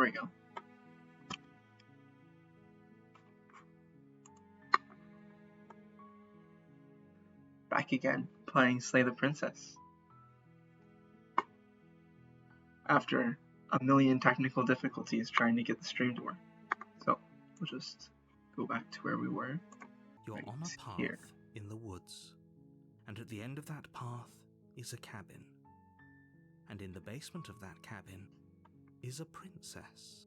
we go. Back again, playing Slay the Princess. After a million technical difficulties trying to get the stream to work. So, we'll just go back to where we were. You're right on a path here. in the woods, and at the end of that path is a cabin. And in the basement of that cabin is a princess.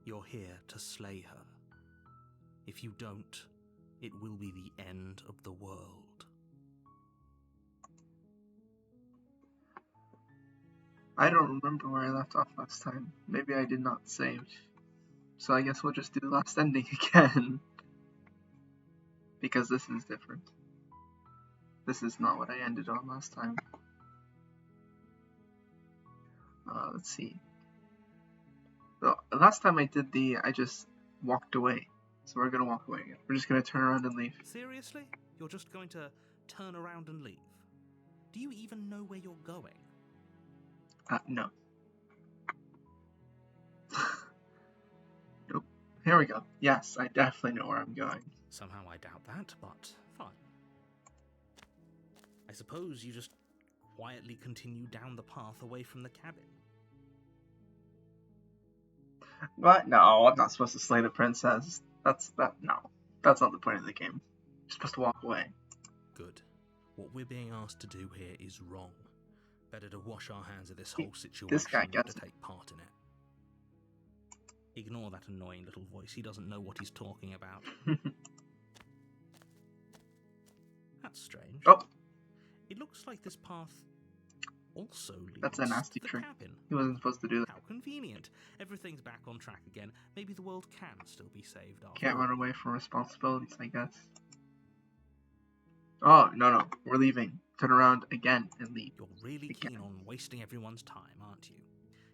You're here to slay her. If you don't, it will be the end of the world. I don't remember where I left off last time. Maybe I did not save. So I guess we'll just do the last ending again. Because this is different. This is not what I ended on last time. Let's see. So, last time I did I just walked away. So we're gonna walk away again. We're just gonna turn around and leave. Seriously? You're just going to turn around and leave? Do you even know where you're going? No. Nope. Here we go. Yes, I definitely know where I'm going. Somehow I doubt that, but fine. I suppose you just quietly continue down the path away from the cabin. What? No, I'm not supposed to slay the princess. No. That's not the point of the game. You're supposed to walk away. Good. What we're being asked to do here is wrong. Better to wash our hands of this whole situation This guy than gets to take part in it. Ignore that annoying little voice. He doesn't know what he's talking about. That's strange. Oh! It looks like this path also leads That's a nasty to the trick. cabin. He wasn't supposed to do that. How convenient. Everything's back on track again. Maybe the world can still be saved after Can't all. run away from responsibilities, I guess. Oh, no. We're leaving. Turn around again and leave. You're really Again. keen on wasting everyone's time, aren't you?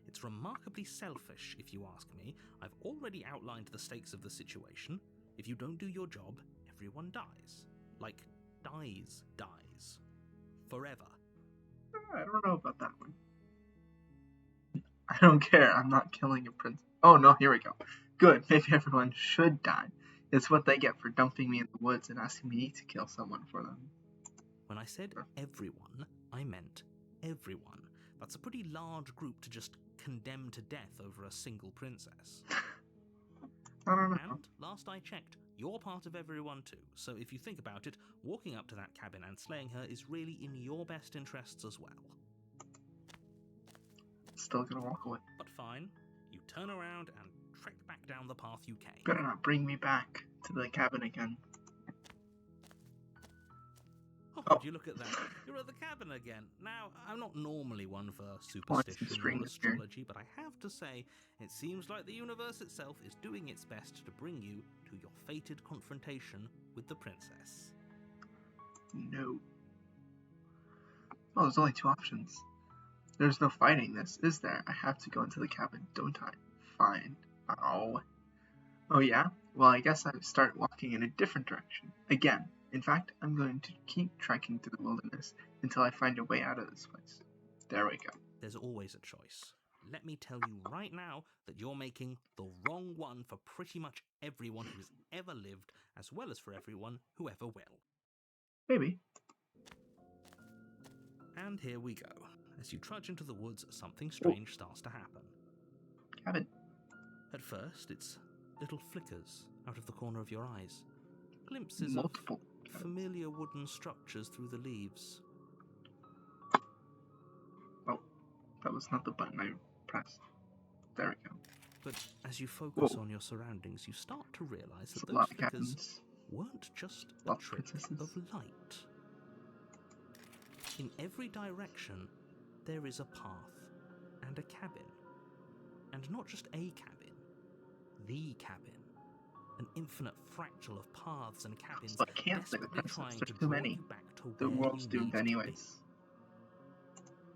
It's remarkably selfish, if you ask me. I've already outlined the stakes of the situation. If you don't do your job, everyone dies. Like, dies. Forever. I don't know about that one. I don't care. I'm not killing a prince. Oh, no, here we go. Good. Maybe everyone should die. It's what they get for dumping me in the woods and asking me to kill someone for them. When I said everyone, I meant everyone. That's a pretty large group to just condemn to death over a single princess. I don't know. And, last I checked, you're part of everyone too, so if you think about it, walking up to that cabin and slaying her is really in your best interests as well. Still gonna walk away. But fine, you turn around and trek back down the path you came. Better not bring me back to the cabin again. Oh, Oh. would you look at that? You're at the cabin again. Now, I'm not normally one for Points and superstition or strings here. astrology, but I have to say, it seems like the universe itself is doing its best to bring you to your fated confrontation with the princess. No. Oh, there's only two options. There's no fighting this, is there? I have to go into the cabin, don't I? Fine. Ow. Oh yeah? Well, I guess I start walking in a different direction. Again. In fact, I'm going to keep trekking through the wilderness until I find a way out of this place. There we go. There's always a choice. Let me tell you right now that you're making the wrong one for pretty much everyone who's ever lived, as well as for everyone who ever will. Maybe. And here we go. As you trudge into the woods, something strange starts to happen. Cabin. At first, it's little flickers out of the corner of your eyes. Glimpses Multiple. of familiar wooden structures through the leaves. Oh, that was not the button I pressed. There we go. But as you focus Whoa. on your surroundings, you start to realize There's that a those lot of flickers cabins. weren't just a Lot of trick princesses. of light. In every direction, there is a path and a cabin. And not just a cabin, the cabin. An infinite fractal of paths and cabins, So I can't say the desperately princess. trying There's to too draw many. you back to The where world's you doomed need to anyways.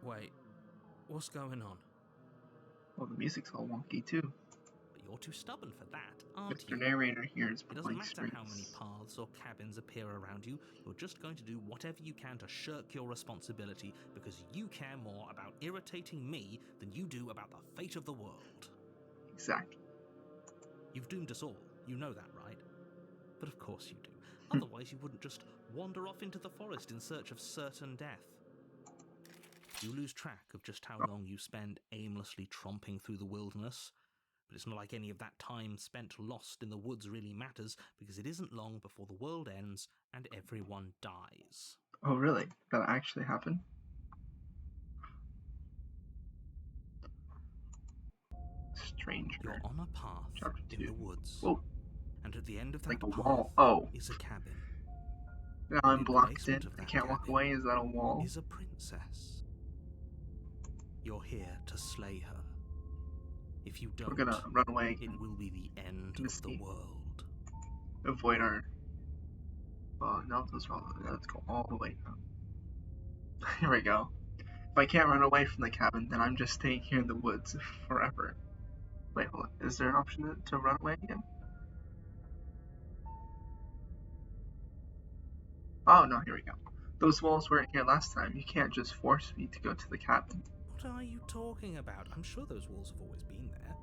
be. Wait, what's going on? Well, the music's all wonky too. But You're too stubborn for that, aren't Mr. you? Narrator here is It doesn't pulling matter how many strings. paths or cabins appear around you, you're just going to do whatever you can to shirk your responsibility because you care more about irritating me than you do about the fate of the world. Exactly. You've doomed us all, you know that, right? But of course you do. Otherwise you wouldn't just wander off into the forest in search of certain death. You lose track of just how long you spend aimlessly tromping through the wilderness, but it's not like any of that time spent lost in the woods really matters, because it isn't long before the world ends and everyone dies. Oh, really? That actually happened? Stranger. You're on a path Chapter in 2. the woods, Whoa, and at the end of that like a path wall. Oh, is a cabin. now And I'm in the blocked in. basement of I that can't walk cabin away. Is that a wall? is a princess. You're here to slay her. If you We're don't, gonna run away it again. will be the end Can of this the be- world. Avoid our... Oh, no, those are all... Let's go all the way now. Here we go. If I can't run away from the cabin, then I'm just staying here in the woods forever. Wait, hold on. Is there an option to run away again? Oh, no, here we go. Those walls weren't here last time. You can't just force me to go to the cabin. What are you talking about? I'm sure those walls have always been there.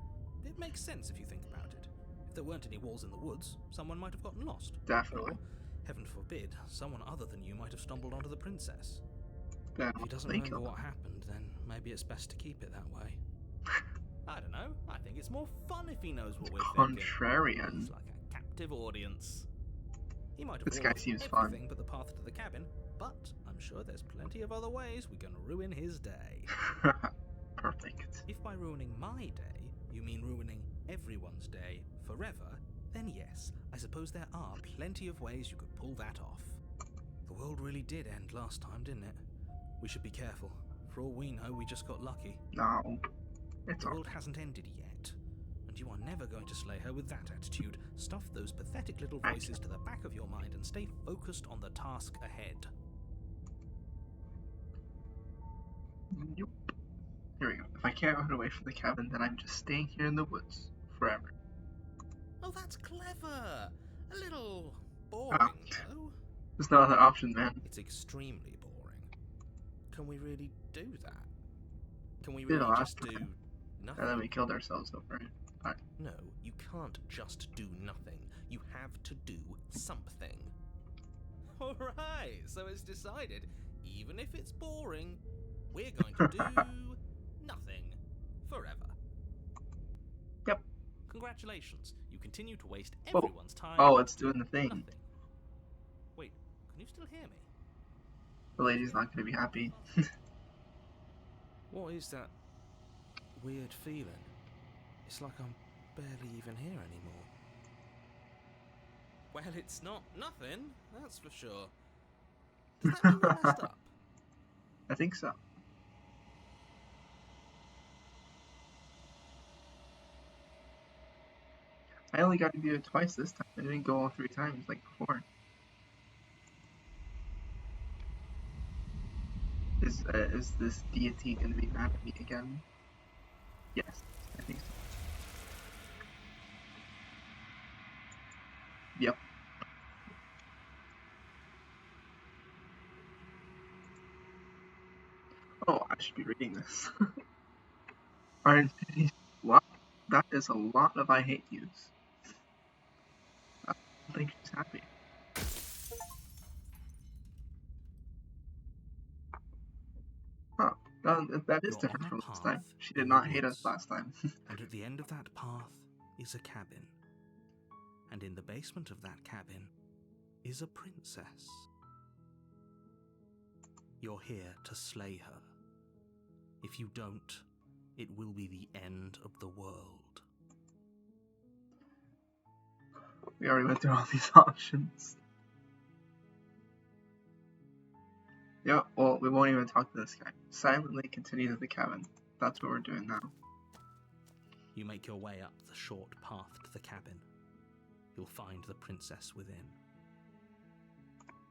It makes sense if you think about it. If there weren't any walls in the woods, someone might have gotten lost. Definitely. Or, heaven forbid, someone other than you might have stumbled onto the princess. Then If he doesn't they remember killed what happened, then maybe it's best to keep it that way. I don't know. I think it's more fun if he knows what we're thinking. Contrarian. He's like a captive audience. He might have This warned guy us seems everything fun. but the path to the cabin, but I'm sure there's plenty of other ways we can ruin his day. Perfect. If by ruining my day, you mean ruining everyone's day forever, then yes, I suppose there are plenty of ways you could pull that off. The world really did end last time, didn't it? We should be careful. For all we know, we just got lucky. No. It's The all world hasn't ended yet, and you are never going to slay her with that attitude. Stuff those pathetic little voices to the back of your mind and stay focused on the task ahead. Nope. Here we go. If I can't run away from the cabin, then I'm just staying here in the woods forever. Oh, that's clever! A little boring, though. There's no other option, man. It's extremely boring. Can we really do that? Can we Did it really last just do time. nothing? And then we killed ourselves over it. But No, you can't just do nothing. You have to do something. Alright, so it's decided. Even if it's boring, we're going to do nothing. Forever. Yep. Congratulations. You continue to waste Whoa. everyone's time. Oh, it's doing doing the thing. nothing. Wait, can you still hear me? The lady's not going to be happy. What is that weird feeling? It's like I'm barely even here anymore. Well, it's not nothing, that's for sure. Does that mean you messed up? I think so. I only got to do it twice this time. I didn't go all 3 times like before. Is this deity going to be mad at me again? Yes, I think so. Yep. Oh, I should be reading this. Our infinity. Wow, that is a lot of I hate yous. I don't think she's happy. Huh. That is You're different on a from last path time. She did in not the hate us woods. last time. And at the end of that path is a cabin. And in the basement of that cabin is a princess. You're here to slay her. If you don't, it will be the end of the world. We already went through all these options. Yeah, well, we won't even talk to this guy. Silently continue to the cabin. That's what we're doing now. You make your way up the short path to the cabin. You'll find the princess within.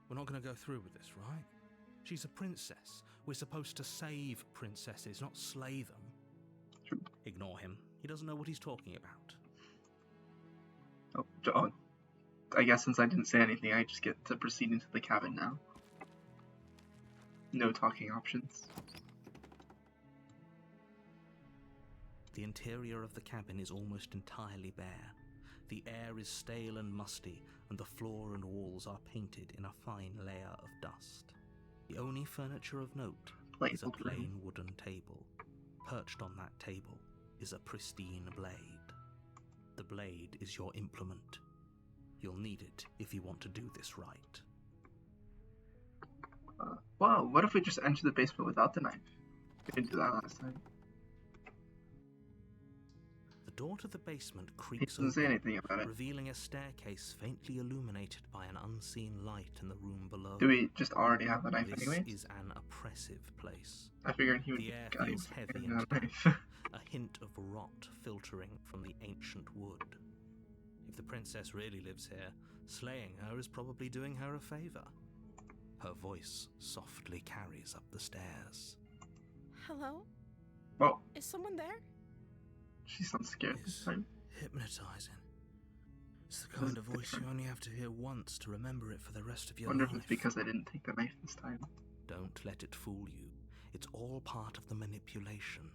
We're not going to go through with this, right? She's a princess. We're supposed to save princesses, not slay them. True. Ignore him. He doesn't know what he's talking about. Oh, I guess since I didn't say anything, I just get to proceed into the cabin now. No talking options. The interior of the cabin is almost entirely bare. The air is stale and musty, and the floor and walls are painted in a fine layer of dust. The only furniture of note is a plain wooden table. Perched on that table is a pristine blade. The blade is your implement. You'll need it if you want to do this right. Wow, what if we just enter the basement without the knife? We didn't do that last time. The door to the basement He creaks doesn't say open, anything about it. revealing a staircase faintly illuminated by an unseen light in the room below. Do we just already have the knife This anyways? is an oppressive place. I figured he would The air guide feels heavy getting and that damp, knife. a hint of rot filtering from the ancient wood. If the princess really lives here, slaying her is probably doing her a favor. Her voice softly carries up the stairs. Hello? Well, Is someone there? she sounds scared this time. Hypnotizing. It's the kind of voice you only have to hear once to remember it for the rest of I your wonder if life. it's because I didn't take the knife this time. Don't let it fool you. It's all part of the manipulation.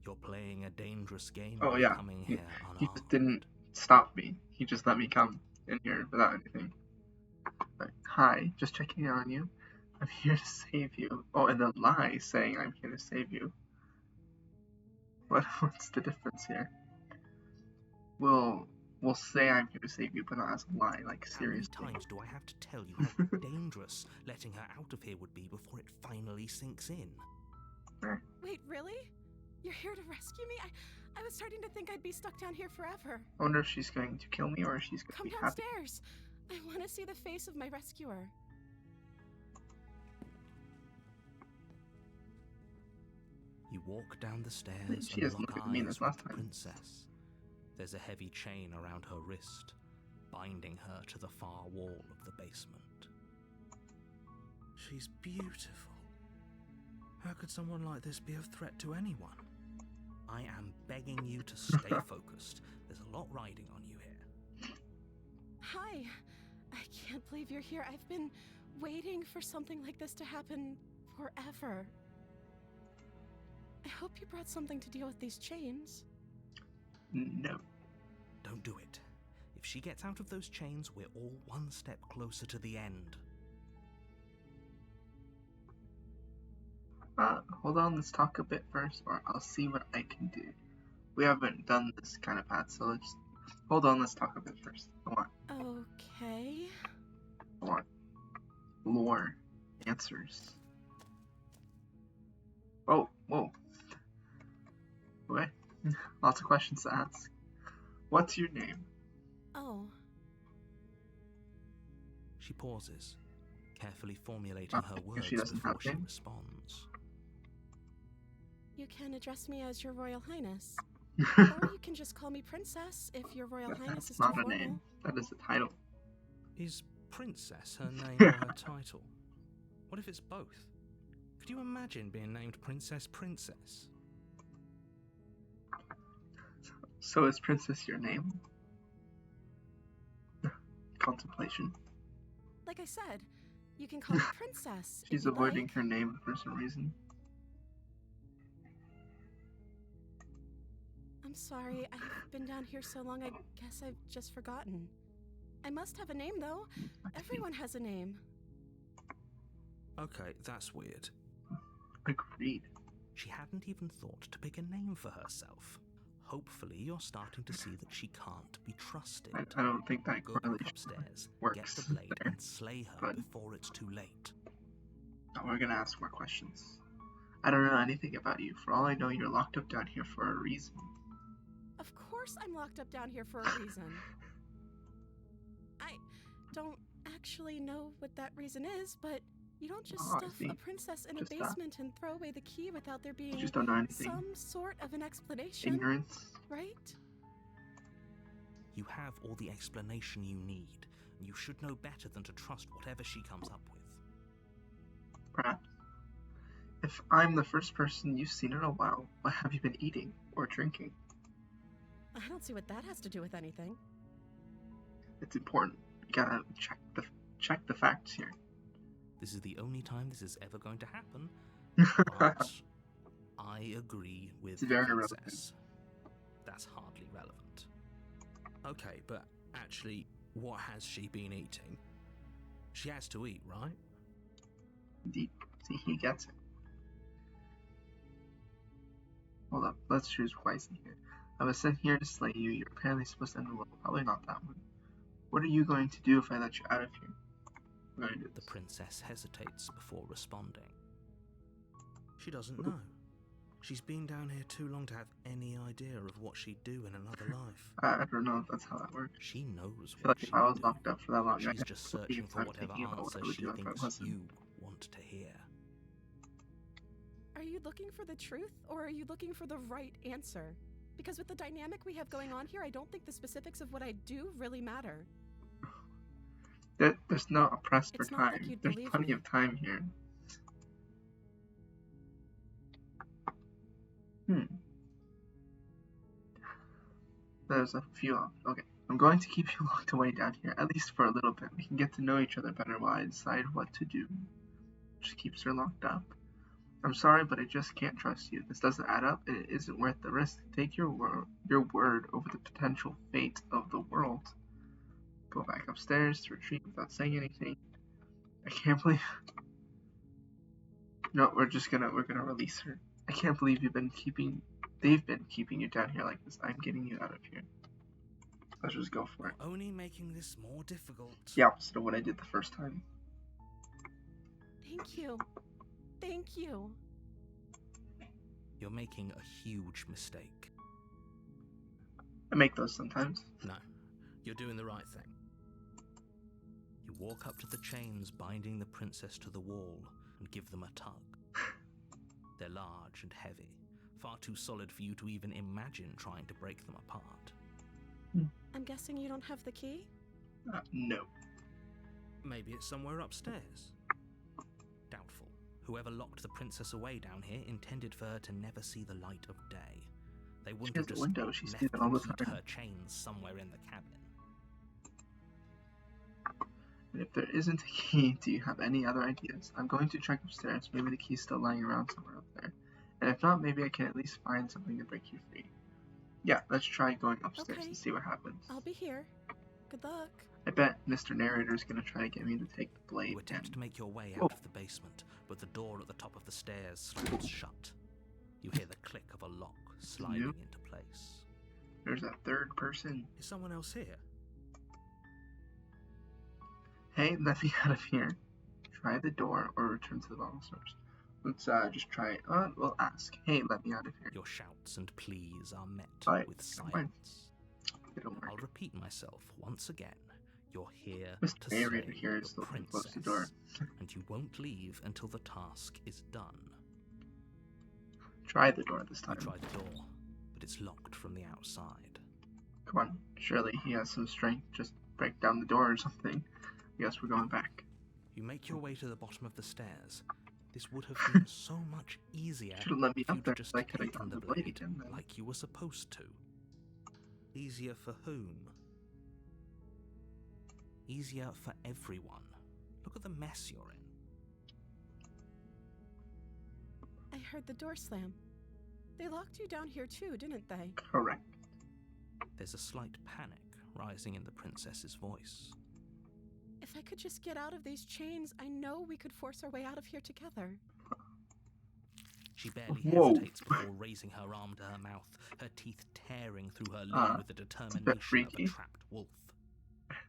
You're playing a dangerous game Oh by yeah, coming he here unarmed. just didn't stop me. He just let me come in here without anything. Like, hi, just checking in on you. I'm here to save you. Oh, and then lie saying I'm here to save you. What's the difference here? We'll say I'm here to save you, but not as a lie, like seriously. How many times do I have to tell you how dangerous letting her out of here would be before it finally sinks in? Wait, really? You're here to rescue me? I was starting to think I'd be stuck down here forever. I wonder if she's going to kill me or if she's going Come to be happy. downstairs. I want to see the face of my rescuer. You walk down the stairs She and doesn't lock look at me eyes as with last the time. princess. There's a heavy chain around her wrist, binding her to the far wall of the basement. She's beautiful. How could someone like this be a threat to anyone? I am begging you to stay focused. There's a lot riding on you here. Hi. I can't believe you're here. I've been waiting for something like this to happen forever. I hope you brought something to deal with these chains. No. Don't do it. If she gets out of those chains, we're all one step closer to the end. Hold on, let's talk a bit first, or I'll see what I can do. We haven't done this kind of path, so let's hold on, let's talk a bit first. I Okay. want lore, answers. Oh, whoa. Okay. Lots of questions to ask. What's your name? Oh. She pauses, carefully formulating her because words she doesn't before have she name? responds. You can address me as Your Royal Highness. Or you can just call me Princess if Your Royal Highness That's is too not a formal. name. That is a title. Is Princess her name or her title? What if it's both? Could you imagine being named Princess? So is Princess your name? Contemplation. Like I said, you can call me Princess. if She's you'd avoiding like. her name for some reason. I'm sorry, I've been down here so long, I guess I've just forgotten. I must have a name, though. Everyone has a name. Okay, that's weird. Agreed. She hadn't even thought to pick a name for herself. Hopefully you're starting to see that she can't be trusted. I don't think that Go back correlation upstairs, works get the blade there. and slay her but- before it's too late. Now we're gonna ask more questions. I don't know anything about you. For all I know, you're locked up down here for a reason. Of course I'm locked up down here for a reason. I don't actually know what that reason is, but you don't just Oh, I stuff see. a princess in Just a that. basement and throw away the key without there You being just don't know anything. some sort of an explanation, Ignorance. right? You have all the explanation you need, and you should know better than to trust whatever she comes up with. Perhaps. If I'm the first person you've seen in a while, what have you been eating or drinking? I don't see what that has to do with anything. It's important. You gotta check the facts here. This is the only time this is ever going to happen, but I agree with It's the very princess. That's hardly relevant. Okay, but actually, what has she been eating? She has to eat, right? Indeed. See, he gets it. Hold up, let's choose wisely here. I was sent here to slay you. You're apparently supposed to end the world. Probably not that one. What are you going to do if I let you out of here? I'm going to do The this. princess hesitates before responding. She doesn't know. She's been down here too long to have any idea of what she'd do in another life. I don't know if that's how that works. She knows I feel what like if she'd I was do. locked up for that long, She's I'd just have searching for time whatever thinking about what I answer would she do if I thinks wasn't. you want to hear. Are you looking for the truth, or are you looking for the right answer? Because with the dynamic we have going on here, I don't think the specifics of what I do really matter. There's no press for It's not like time. you'd There's believe plenty me. of time here. There's a few of. Okay. I'm going to keep you locked away down here, at least for a little bit. We can get to know each other better while I decide what to do. Just keeps her locked up. I'm sorry, but I just can't trust you. This doesn't add up, and it isn't worth the risk. Take your word over the potential fate of the world. Go back upstairs to retreat without saying anything. I can't believe. No, we're gonna release her. I can't believe they've been keeping you down here like this. I'm getting you out of here. Let's just go for it. Only making this more difficult. The opposite of what I did the first time. Thank you. Thank you. You're making a huge mistake. I make those sometimes. No, you're doing the right thing. You walk up to the chains binding the princess to the wall and give them a tug. They're large and heavy, far too solid for you to even imagine trying to break them apart. I'm guessing you don't have the key? No. Maybe it's somewhere upstairs. Doubtful. Whoever locked the princess away down here intended for her to never see the light of day. They wouldn't She have has a just window. She left sees it all the the key to time. her chains somewhere in the cabin. And if there isn't a key, do you have any other ideas? I'm going to check upstairs. Maybe the key's still lying around somewhere up there. And if not, maybe I can at least find something to break you free. Yeah, let's try going upstairs Okay. and see what happens. I'll be here. Good luck. I bet Mr. Narrator's gonna try to get me to take the blade. You attempt and- to make your way Whoa. out of the basement, but the door at the top of the stairs slams shut. You hear the click of a lock sliding Yep. into place. There's a third person. Is someone else here? Hey, let me out of here. Try the door or return to the bottle source. Let's just try it. We'll ask. Hey, let me out of here. Your shouts and pleas are met Right, with never mind. silence. It'll I'll work. repeat myself once again. You're here Mr. to Narrator slay here the is still gonna princess, close the door. and you won't leave until the task is done. Try the door this You time. try the door, but it's locked from the outside. Come on. Surely he has some strength. Just break down the door or something. I guess we're going back. You make your way to the bottom of the stairs. This would have been so much easier Should have let me if up you'd there just so I could have taken gotten the the blade blade again then. like you were supposed to. Easier for whom? Easier for everyone. Look at the mess you're in. I heard the door slam. They locked you down here too, didn't they? Correct. There's a slight panic rising in the princess's voice. If I could just get out of these chains, I know we could force our way out of here together. She barely Whoa. hesitates before raising her arm to her mouth, her teeth tearing through her lid with the bit determination of a freaky. trapped wolf.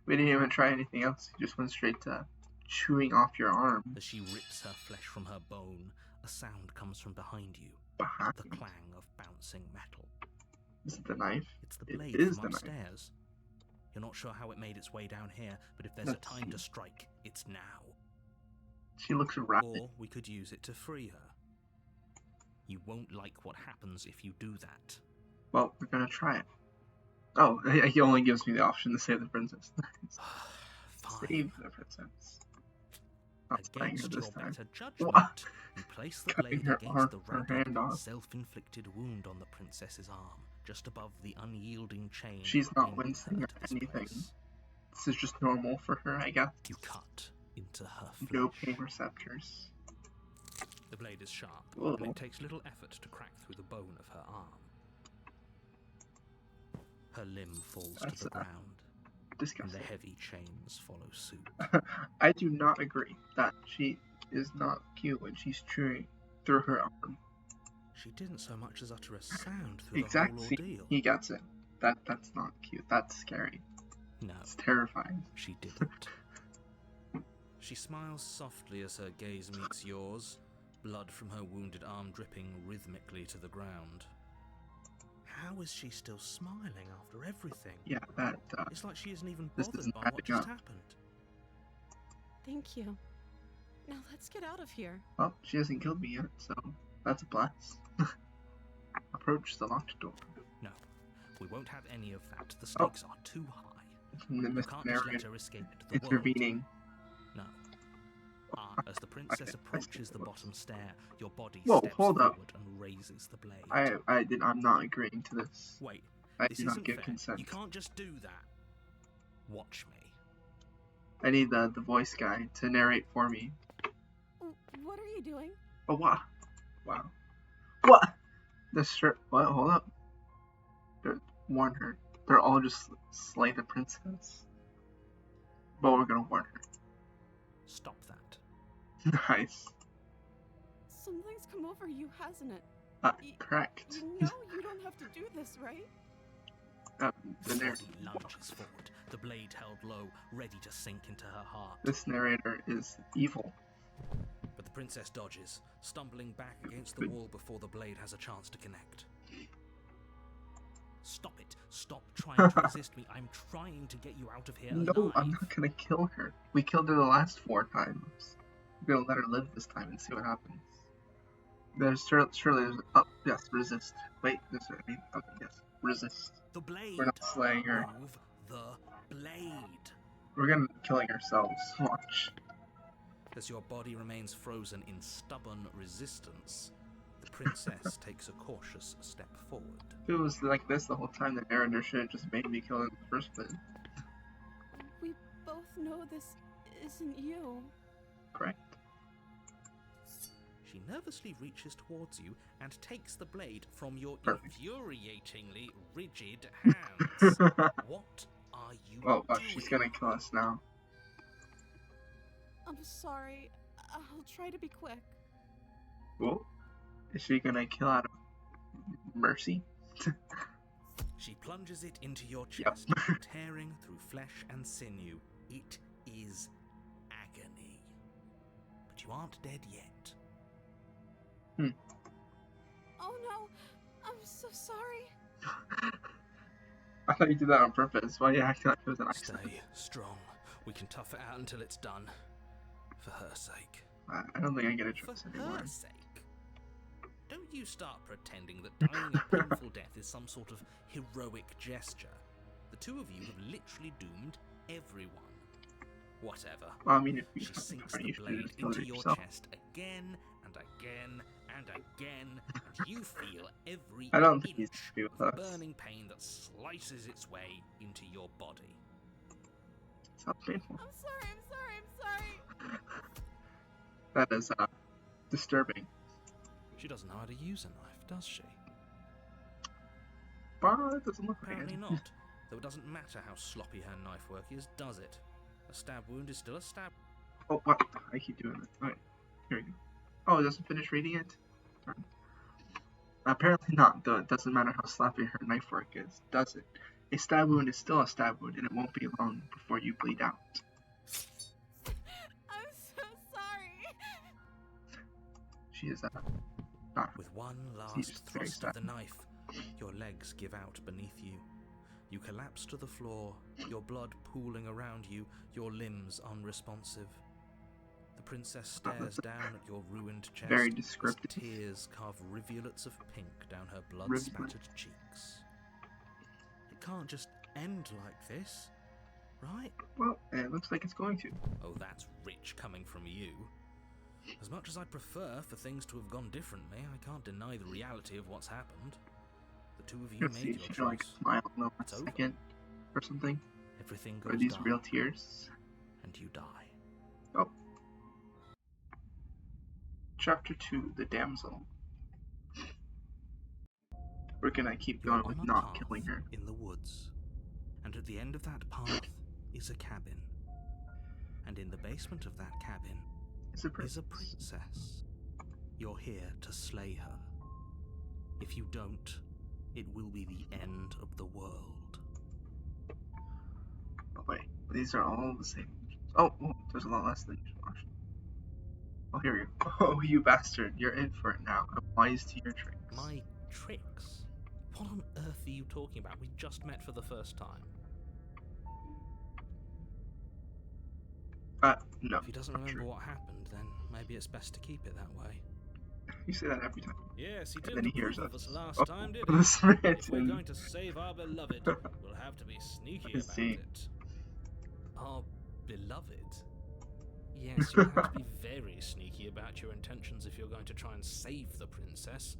We didn't even try anything else. He just went straight to chewing off your arm. As she rips her flesh from her bone, a sound comes from behind you, Behind. the clang of bouncing metal. Is it the knife? It's the It blade is from the knife. upstairs. You're not sure how it made its way down here, but if there's Let's a time see. to strike, it's now. She looks rapid. Or we could use it to free her. You won't like what happens if you do that. Well, we're gonna try it. Oh, he only gives me the option to save the princess. Fine. Save the princess. Not slaying her Against this your time. better judgment, What? you place the Cutting blade her against arm- the her ragged, hand off. self-inflicted wound on the princess's arm, just above the unyielding chain. She's that not binding wincing her or to this anything. place. this is just normal for her, I guess. You cut into her flesh. No pain receptors. The blade is sharp, Whoa. and it takes little effort to crack through the bone of her arm. Her limb falls That's to the ground, and Disgusting. the heavy chains follow suit. I do not agree that she is not cute when she's chewing through her arm. She didn't so much as utter a sound through the Exactly. whole ordeal. He gets it. That's not cute. That's scary. No, It's terrifying. she didn't. She smiles softly as her gaze meets yours, blood from her wounded arm dripping rhythmically to the ground. How is she still smiling after everything? Yeah, that. It's like she isn't even This bothered isn't by what adding just up. happened. Thank you. Now let's get out of here. Well, she hasn't killed me yet, so that's a plus. Approach the locked door. No, we won't have any of that. The stakes are too high. And the You can't just let narrator her escape into the world. intervening. No. As the princess approaches the bottom stair, your body Whoa, steps hold forward up. and raises the blade. I'm not agreeing to this. Wait, I this do not isn't give fair. consent. You can't just do that. Watch me. I need the voice guy to narrate for me. What are you doing? Oh, wow. Wow. What? The strip. What? Hold up. Warn her. They're all just slay the princess. But we're gonna warn her. Stop that. Nice. Something's come over you, hasn't it? Correct. You know you don't have to do this, right? The The narrator. body lunges forward, the blade held low, ready to sink into her heart. This narrator is evil. But the princess dodges, stumbling back against the wall before the blade has a chance to connect. Stop it. Stop trying to resist me. I'm trying to get you out of here No, alive. I'm not gonna kill her. We killed her the last 4 times. We're gonna let her live this time and see what happens. There's surely there's yes, resist. Wait, there's okay, yes, resist. The blade. We're not slaying her. Move the blade. We're gonna be killing ourselves. Watch. As your body remains frozen in stubborn resistance, the princess takes a cautious step forward. If it was like this the whole time, the narrator should have just made me kill her in the first place. We both know this isn't you. Correct. She nervously reaches towards you and takes the blade from your Perfect. infuriatingly rigid hands. What are you Oh, doing? she's gonna kill us now. I'm sorry. I'll try to be quick. Whoa. Is she gonna kill out of mercy? She plunges it into your Yep. chest, tearing through flesh and sinew. It is agony. But you aren't dead yet. Oh no! I'm so sorry. I thought you did that on purpose. Why are you acting like it was an accident? Stay strong. We can tough it out until it's done. For her sake. I don't think I get a choice For anymore. her sake. Don't you start pretending that dying a painful death is some sort of heroic gesture. The two of you have literally doomed everyone. Whatever. Well, I mean, if you She sinks the you should blade just kill into her your yourself. chest again and again and again, and you feel every I don't think he's inch happy with of us. burning pain that slices its way into your body. Sounds painful. I'm sorry. I'm sorry. That is disturbing. She doesn't know how to use a knife, does she? But it doesn't look like Apparently it. not. Though it doesn't matter how sloppy her knife work is, does it? A stab wound is still a stab. Oh, what? I keep doing it. Alright, here we go. Oh, it doesn't finish reading it? Darn. Apparently not, though it doesn't matter how sloppy her knife work is, does it? A stab wound is still a stab wound, and it won't be long before you bleed out. I'm so sorry. She is not. With one She's last very thrust of the sad. knife, your legs give out beneath you. You collapse to the floor, your blood pooling around you, your limbs unresponsive. The princess stares down at your ruined chest Very as descriptive. tears carve rivulets of pink down her Rivulet. blood-spattered cheeks. It can't just end like this, right? Well, it looks like it's going to. Oh, that's rich coming from you. As much as I'd prefer for things to have gone differently, I can't deny the reality of what's happened. The two of you Let's see, made she your should like choice. smile in a It's over. second or something. Everything Are goes these dark, real tears? and you die. Oh. Chapter 2, The Damsel. We're gonna keep You're going on with a not path killing her. in the woods, and at the end of that path is a cabin. And in the basement of that cabin It's a is a princess. princess. You're here to slay her. If you don't, it will be the end of the world. Oh wait, these are all the same. Oh, there's a lot less than usual. Actually. Oh, here we go. Oh, you bastard! You're in for it now. I'm wise to your tricks. My tricks? What on earth are you talking about? We just met for the first time. No. If he doesn't not remember true. what happened, then maybe it's best to keep it that way. You say that every time. Yes, he And then didn't he hears approve of us. us last Oh, time, did the he? Samaritan. If we're going to save our beloved, we'll have to be sneaky I about see. it. Our beloved? Yes, you'll have to be very sneaky about your intentions if you're going to try and save the princess.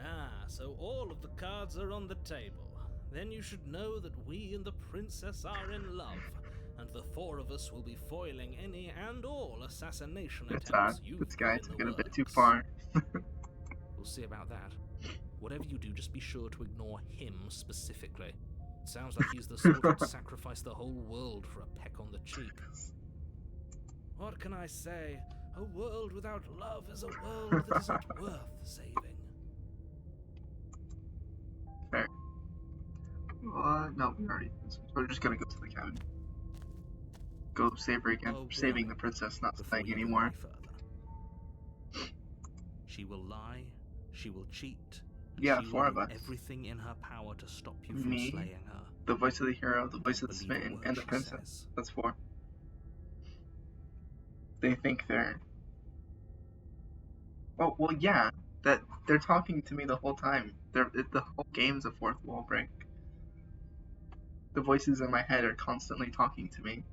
Ah, so all of the cards are on the table. Then you should know that we and the princess are in love, and the four of us will be foiling any and all assassination attempts you've This guy got took in it the a bit too works. far. We'll see about that. Whatever you do, just be sure to ignore him specifically. It sounds like he's the sort who'd sacrifice the whole world for a peck on the cheek. What can I say? A world without love is a world that isn't worth saving. Fair. No, we already did this. We're just gonna go to the cabin. Go save her again. Oh, Saving boy. the princess, not Before staying you go anymore. any further. She will lie, she will cheat, and Yeah, she four will of do us. everything in her power to stop you from Me, slaying her. The voice of the hero, the voice of the Believe a smitten, word and the she princess. says. That's 4. They think they're... Oh, well, yeah. That they're talking to me the whole time. The whole game's a fourth wall break. The voices in my head are constantly talking to me.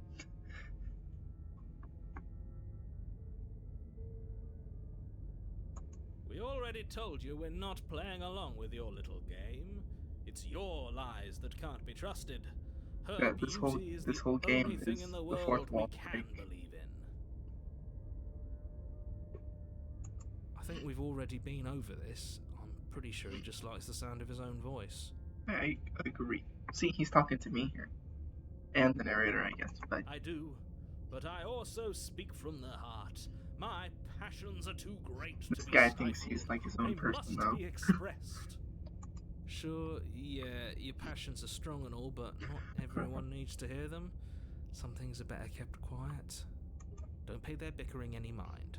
We already told you we're not playing along with your little game. It's your lies that can't be trusted. Her Yeah, this beauty is whole the game only thing is in the the fourth world we wall can break. believe in. I think we've already been over this. I'm pretty sure he just likes the sound of his own voice. I agree. See, he's talking to me here. And the narrator, I guess, but... I do, but I also speak from the heart. My passions are too great This to be guy stifled. thinks he's like his own They person, must though. be expressed. Sure, yeah, your passions are strong and all, but not everyone needs to hear them. Some things are better kept quiet. Don't pay their bickering any mind.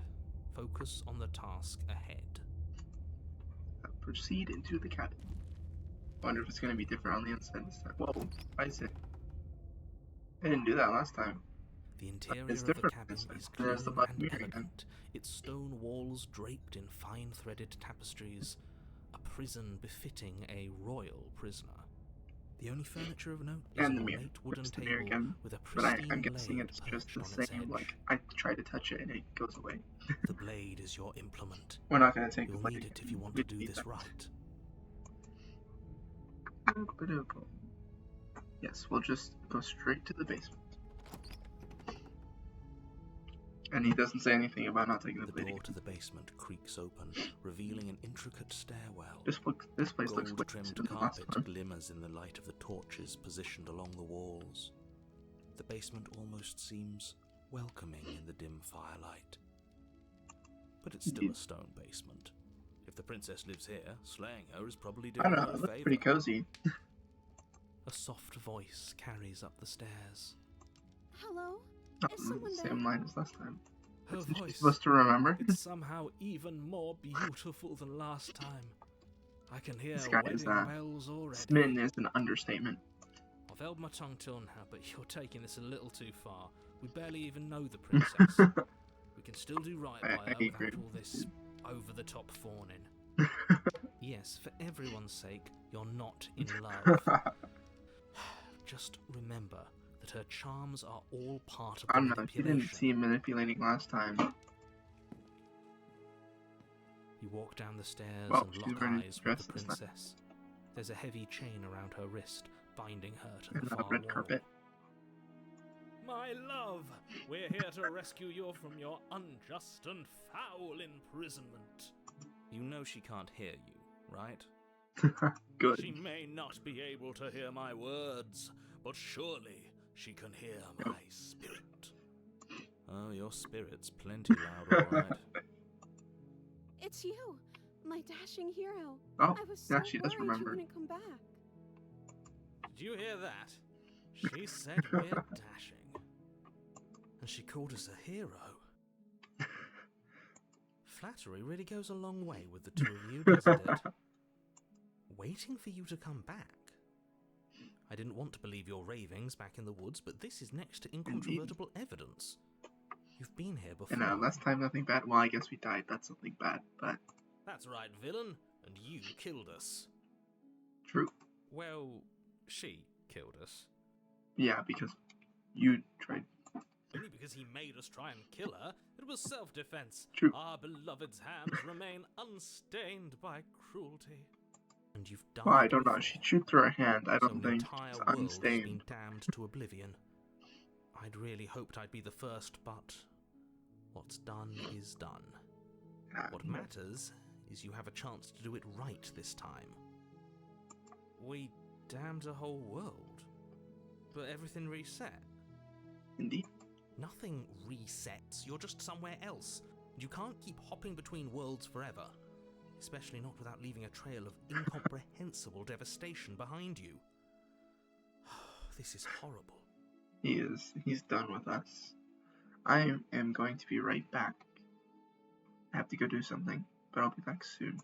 Focus on the task ahead. Proceed into the cabin. Wonder if it's gonna be different on the inside this time. Whoa, I see. I didn't do that last time. The interior It's of the different cabin this time. is clean There's the Black and Mirror again. elegant, its stone walls draped in fine-threaded tapestries, a prison befitting a royal prisoner. The only furniture of note is And an the mirror. ornate wooden There's the table mirror again. with a But pristine I'm guessing blade it's just perched the on its same, edge. like, I try to touch it and it goes away. The blade is your implement. We're not gonna take the You'll blade. need it if you want We to do need this that. right. Yes, we'll just go straight to the basement. And he doesn't say anything about not taking the The blade. door to the basement creaks open, revealing an intricate stairwell. This place looks way Gold-trimmed better than the last carpet one. glimmers in the light of the torches positioned along the walls. The basement almost seems welcoming in the dim firelight. But it's still a stone basement. If the princess lives here, slaying her is probably I doing don't her know, a it looks favor. pretty cozy. A soft voice carries up the stairs. Hello? Not Is someone the there? same line as last time. Her Isn't she voice, supposed to remember? it's somehow even more beautiful than last time. I can hear This guy is, wedding bells already. Smitten is an understatement. I've held my tongue till now, but you're taking this a little too far. We barely even know the princess. We can still do right by I her agree. without all this over-the-top fawning. Yes, for everyone's sake, you're not in love. Just remember that her charms are all part of the I don't know, you manipulation. didn't see him manipulating last time. You walk down the stairs Well, and she's lock wearing a eyes with dress the this time. princess. There's a heavy chain around her wrist, binding her to And the the far red wall. carpet. My love, we're here to rescue you from your unjust and foul imprisonment. You know she can't hear you, right? Good. She may not be able to hear my words, but surely she can hear my spirit. Oh, your spirit's plenty loud, all right. It's you, my dashing hero. Oh, I was so yeah, she does worried you remember. wouldn't come back. Did you hear that? She said we're dashing. And she called us a hero. Flattery really goes a long way with the two of you, doesn't it? Waiting for you to come back. I didn't want to believe your ravings back in the woods, but this is next to incontrovertible evidence. You've been here before. And last time nothing bad. Well, I guess we died. That's something bad, but That's right, villain, and you killed us. true. Well, she killed us. Yeah, because you tried. Only because he made us try and kill her. It was self-defense. True. Our beloved's hands remain unstained by cruelty. And you've died Well, I don't know. before. She chewed through her hand. I So don't the think entire it's world has been unstained. damned to oblivion. I'd really hoped I'd be the first, but what's done is done. What matters is you have a chance to do it right this time. We damned a whole world, but everything reset. Indeed. Nothing resets, you're just somewhere else. And you can't keep hopping between worlds forever. Especially not without leaving a trail of incomprehensible devastation behind you. This is horrible. He is. He's done with us. I am going to be right back. I have to go do something, but I'll be back soon.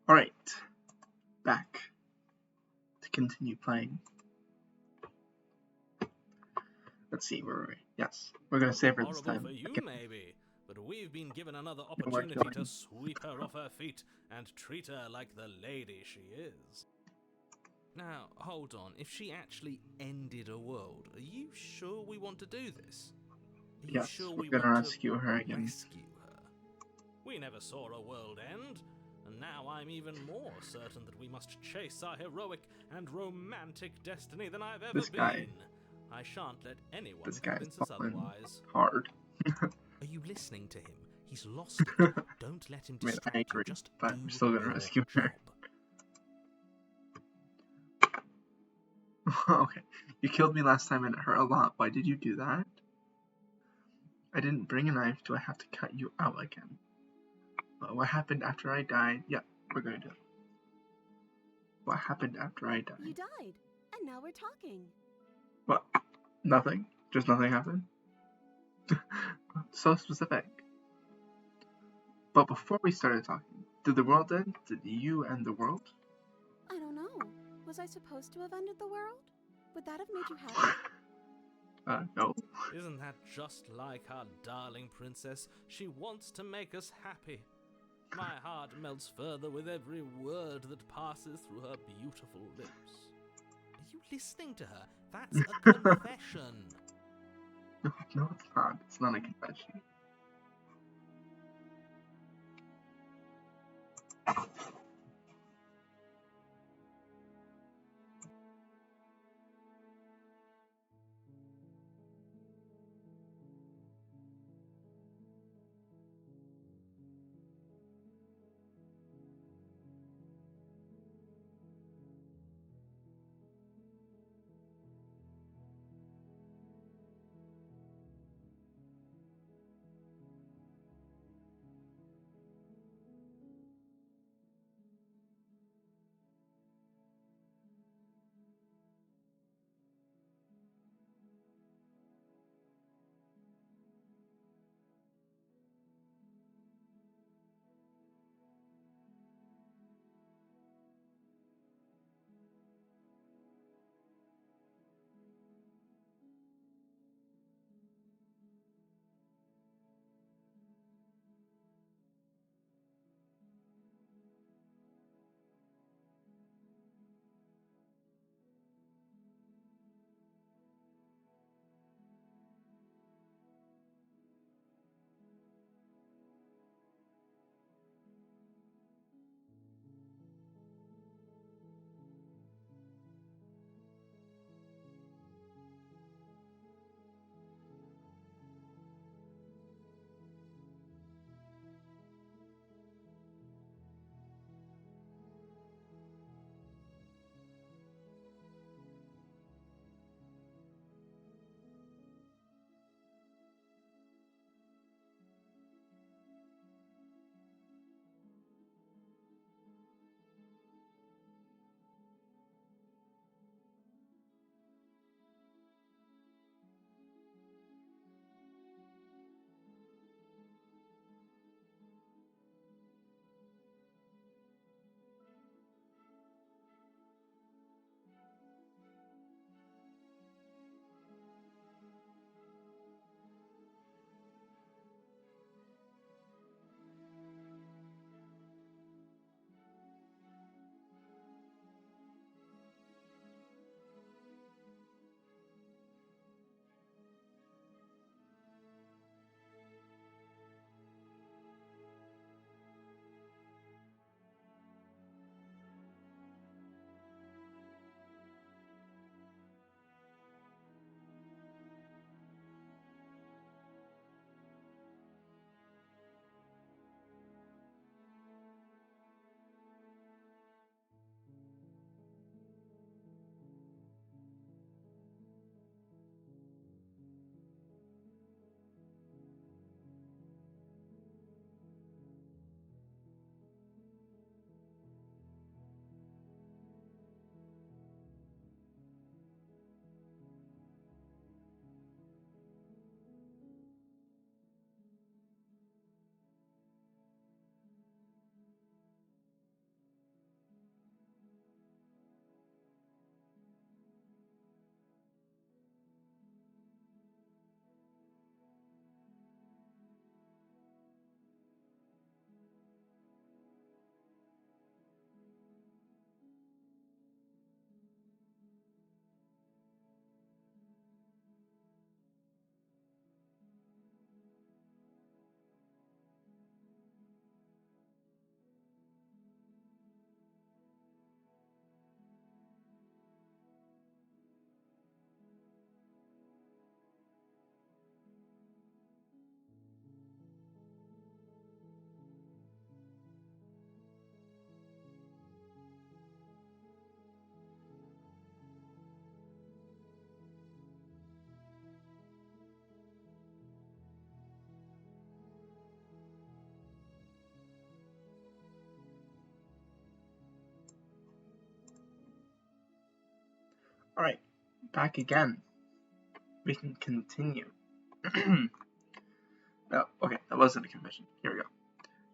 Alright. Back. To continue playing. Let's see, where were we? Yes. We're gonna save her this Horrible time. for you, Okay. maybe, but we've been given another we're opportunity killing. to sweep her off her feet and treat her like the lady she is. Now, hold on. If she actually ended a world, are you sure we want to do this? Are you Yes, sure we're we gonna want rescue to her again. rescue her? We never saw a world end, and now I'm even more certain that we must chase our heroic and romantic destiny than I've ever This been. guy. I shan't let anyone This guy's convince us fallen otherwise. hard. Are you listening to him? He's lost it. Don't let him I mean, I distract you. agree, Just but do I'm still gonna your rescue her. job. Okay. You killed me last time and it hurt a lot. Why did you do that? I didn't bring a knife. Do I have to cut you out again? What happened after I died? Yeah, we're gonna do it. What happened after I You died? died, and now we're talking. What? Nothing? Just nothing happened? So specific. But before we started talking, did the world end? Did you end the world? I don't know. Was I supposed to have ended the world? Would that have made you happy? No. Isn't that just like our darling princess? She wants to make us happy. My heart melts further with every word that passes through her beautiful lips. Are you listening to her? That's a confession. No, it's not. It's not a confession. Alright, back again. We can continue. No, okay, that wasn't a confession. Here we go.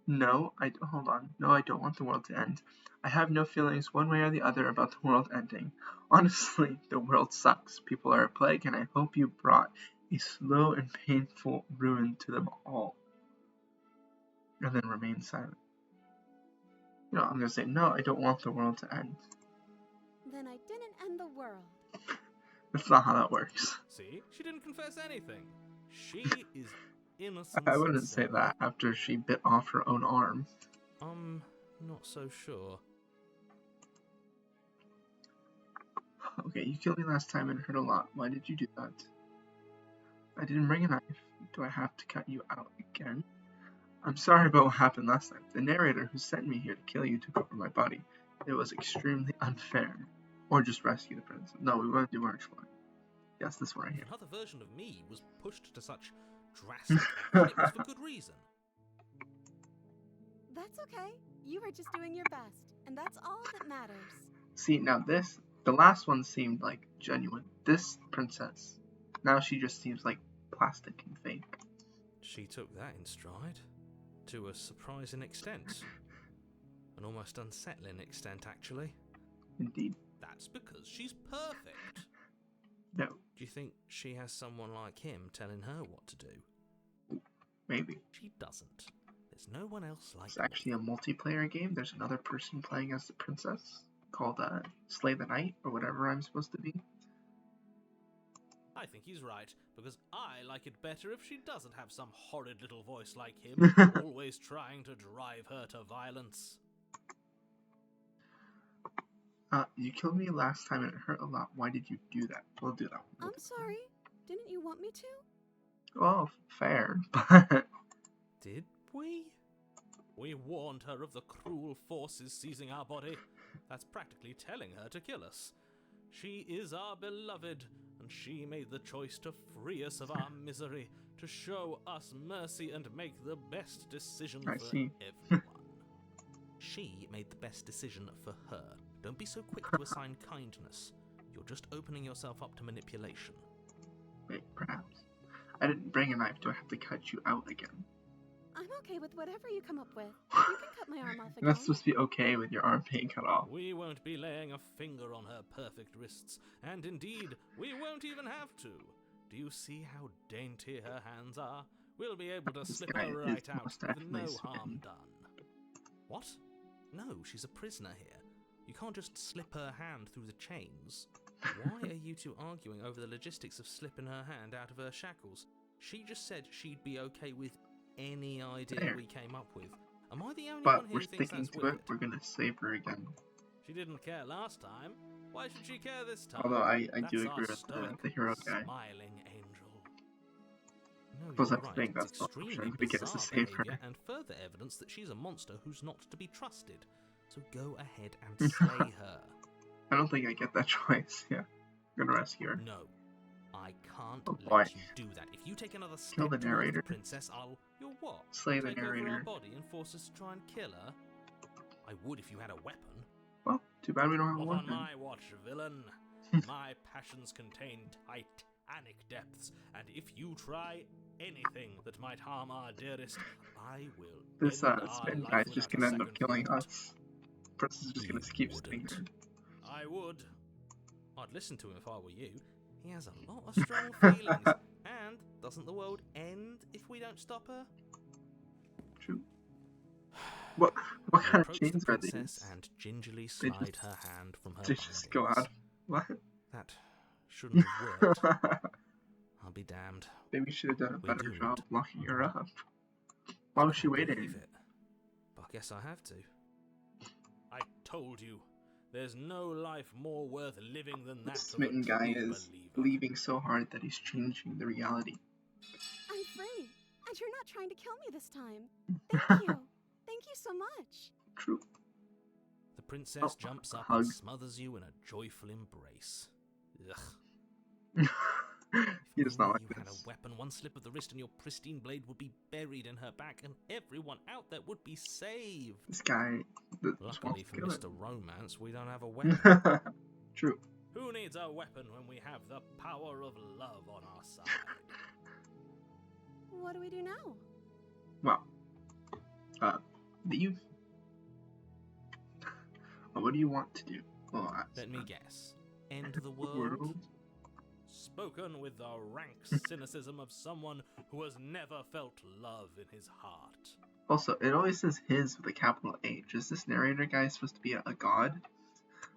No, hold on. No, I don't want the world to end. I have no feelings one way or the other about the world ending. Honestly, the world sucks. People are a plague, and I hope you brought a slow and painful ruin to them all. And then remain silent. You know, I'm gonna say, no, I don't want the world to end. Then I didn't end the world. That's not how that works. See? She didn't confess anything. She is innocent. I wouldn't say that after she bit off her own arm. I'm not so sure. Okay, you killed me last time and hurt a lot. Why did you do that? I didn't bring a knife. Do I have to cut you out again? I'm sorry about what happened last time. The narrator who sent me here to kill you took over my body. It was extremely unfair. Or just rescue the prince. No, we want to do March 1. Yes, this one right here. Another version of me was pushed to such drastic action. It was for good reason. That's okay. You were just doing your best, and that's all that matters. See, now the last one seemed like genuine. This princess, now she just seems like plastic and fake. She took that in stride. To a surprising extent. An almost unsettling extent, actually. Indeed. That's because she's perfect. No. Do you think she has someone like him telling her what to do? Maybe. She doesn't. There's no one else like It's actually a multiplayer game. There's another person playing as the princess called Slay the Knight, or whatever I'm supposed to be. I think he's right, because I like it better if she doesn't have some horrid little voice like him, always trying to drive her to violence. You killed me last time and it hurt a lot. Why did you do that? We'll do that. I'm sorry. Didn't you want me to? Well, fair, but... Did we? We warned her of the cruel forces seizing our body. That's practically telling her to kill us. She is our beloved, and she made the choice to free us of our misery, to show us mercy and make the best decision for everyone. She made the best decision for her. Don't be so quick to assign kindness. You're just opening yourself up to manipulation. Wait, perhaps. I didn't bring a knife. Do I have to cut you out again? I'm okay with whatever you come up with. You can cut my arm off again. You're not supposed to be okay with your arm being cut off. We won't be laying a finger on her perfect wrists, and indeed, we won't even have to. Do you see how dainty her hands are? We'll be able to slip her right out with no harm done. What? No, she's a prisoner here. You can't just slip her hand through the chains. Why are you two arguing over the logistics of slipping her hand out of her shackles? She just said she'd be okay with any idea we came up with. Am I the only one here who thinks that's weird? We're gonna save her again. She didn't care last time. Why should she care this time? Although I do agree with the hero guy. Smiling angel. No, Suppose you're that's right. the thing, that's It's the extremely option to get us to bizarre save her. behaviour and further evidence that she's a monster who's not to be trusted. So go ahead and slay her. I don't think I get that choice. Yeah, I'm gonna rescue her. No, I can't Why? let you do that. If you take another step the towards narrator. the princess, you'll what? Slay the Take over narrator. our body and force us to try and kill her? I would if you had a weapon. Well, too bad we don't have a Not on weapon. my watch, villain. My passions contain titanic depths, and if you try anything that might harm our dearest, I will. This end our spin life guy's just without gonna a end up second killing thought. us. Princess is just gonna keep sitting wouldn't. here. I would. I'd listen to him if I were you. He has a lot of strong feelings. And doesn't the world end if we don't stop her? True. What kind of Approach chains the are princess these? and gingerly They slide just- her hand from her They just go bindings. out. What? That shouldn't have worked. I'll be damned. Maybe we should have done a We better doomed. job locking her up. Why was she Can't waiting? believe it. But I guess I have to. I told you. There's no life more worth living than that. The smitten of a guy true is believer. believing so hard that he's changing the reality. I'm free, and you're not trying to kill me this time. Thank you. Thank you so much. True. The princess Oh, jumps up hug. and smothers you in a joyful embrace. Ugh. He does not Only like you had this. a weapon, one slip of the wrist and your pristine blade would be buried in her back, and everyone out there would be saved. This guy just wants Luckily to for kill Mr. Romance, we don't have a it. weapon. True. Who needs a weapon when we have the power of love on our side? What do we do now? Well, Leave? What do you want to do? Well, Let me guess. End the world? Spoken with the rank cynicism of someone who has never felt love in his heart. Also, it always says his with a capital H. Is this narrator guy supposed to be a god?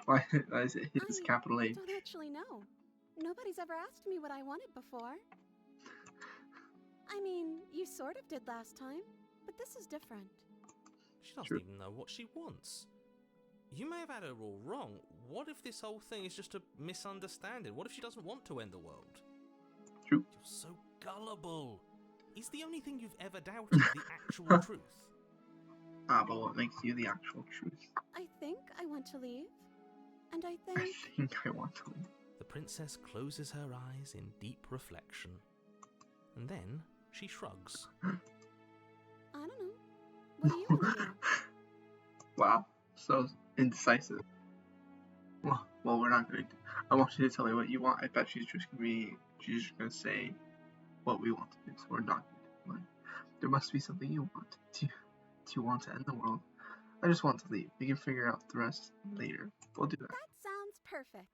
Why is it his capital H? I don't actually know. Nobody's ever asked me what I wanted before. I mean, you sort of did last time, but this is different. She doesn't even know what she wants. You may have had her all wrong. What if this whole thing is just a misunderstanding? What if she doesn't want to end the world? True. You're so gullible. Is the only thing you've ever doubted the actual truth? But what makes you the actual truth? I think I want to leave. And I I think... think I want to leave. The princess closes her eyes in deep reflection. And then she shrugs. I don't know. What do you want to do? Wow, so indecisive. Well, we're not going to. I want you to tell me what you want. I bet she's just gonna say what we want to do. So we're not going to. Like, there must be something you want. Do you want to end the world? I just want to leave. We can figure out the rest later. We'll do that. That sounds perfect.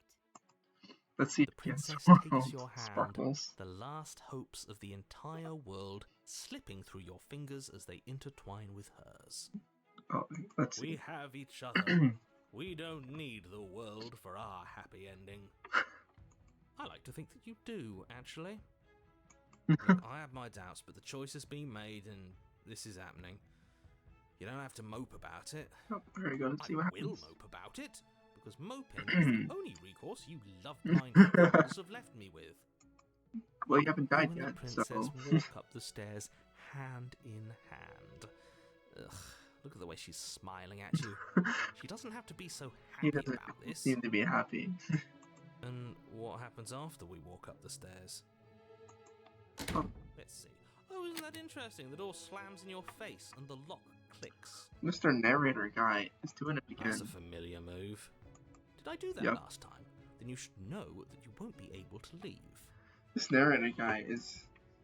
Let's see. The princess Yes, takes your hand, sparkles. the last hopes of the entire world slipping through your fingers as they intertwine with hers. Oh, let's see. We have each other. We don't need the world for our happy ending. I like to think that you do, actually. Look, I have my doubts, but the choice has been made and this is happening. You don't have to mope about it. Oh, there we go. Let's see what I happens. will mope about it, because moping is the only recourse you love-blind fools have left me with. Well, you haven't died You and yet, the princess so. walk up the stairs, hand in hand. Ugh, look at the way she's smiling at you. She doesn't have to be so He happy doesn't about this. seem to be happy. And what happens after we walk up the stairs? Oh. Let's see. Oh, isn't that interesting? The door slams in your face and the lock clicks. Mr. Narrator guy is doing it again. That's a familiar move. Did I do that Yep. last time? Then you should know that you won't be able to leave. This narrator guy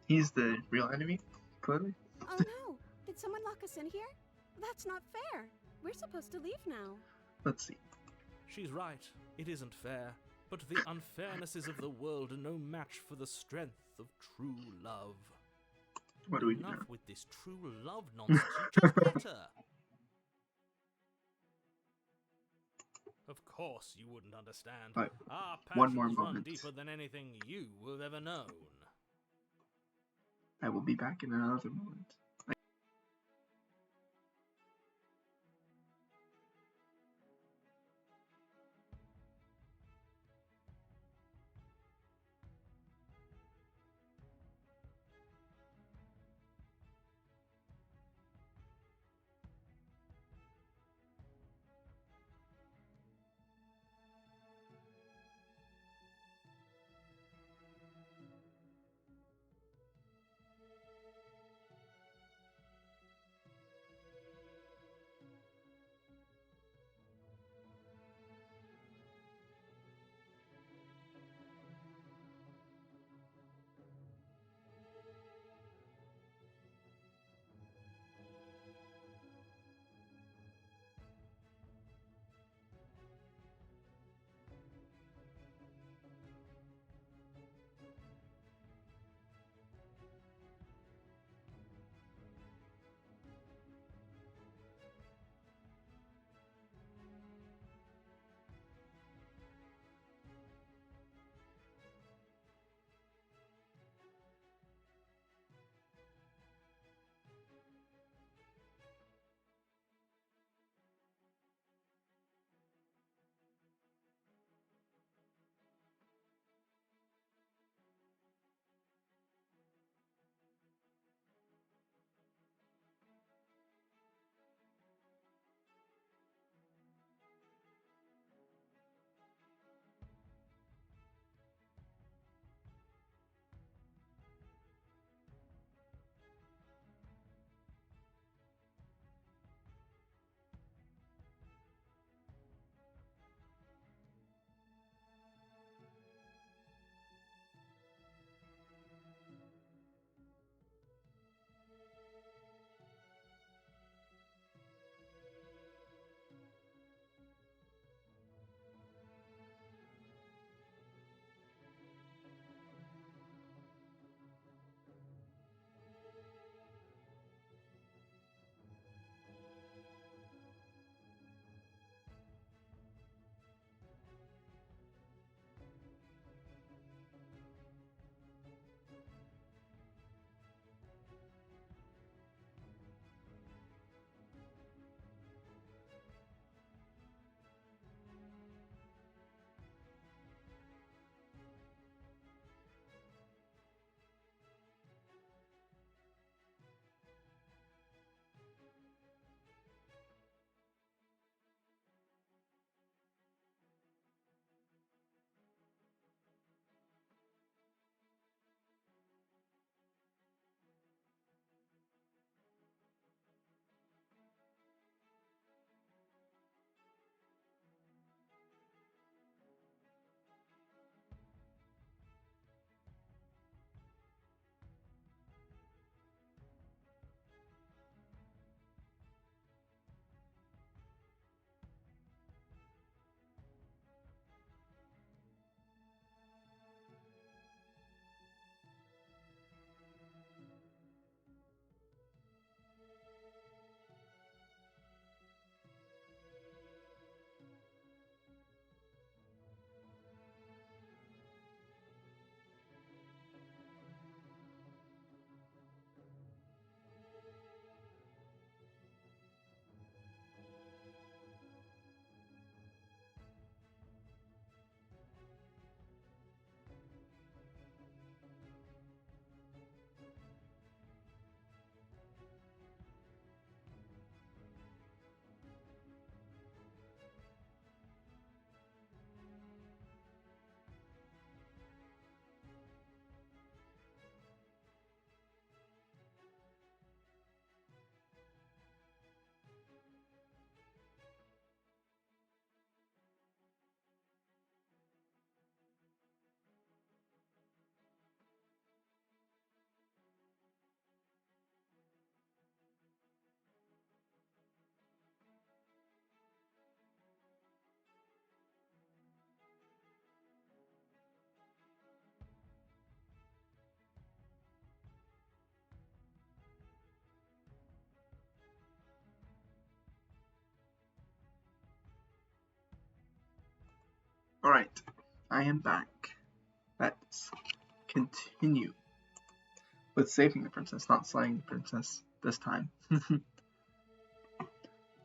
he's the real enemy, clearly. Oh no! Did someone lock us in here? That's not fair. We're supposed to leave now. Let's see. She's right. It isn't fair. But the unfairnesses of the world are no match for the strength of true love. What do we do now? Enough with this true love nonsense. You just met her. Of course you wouldn't understand. Right. Our One more passions run moment. deeper than anything you have ever known. I will be back in another moment. Alright, I am back. Let's continue with saving the princess, not slaying the princess this time. Of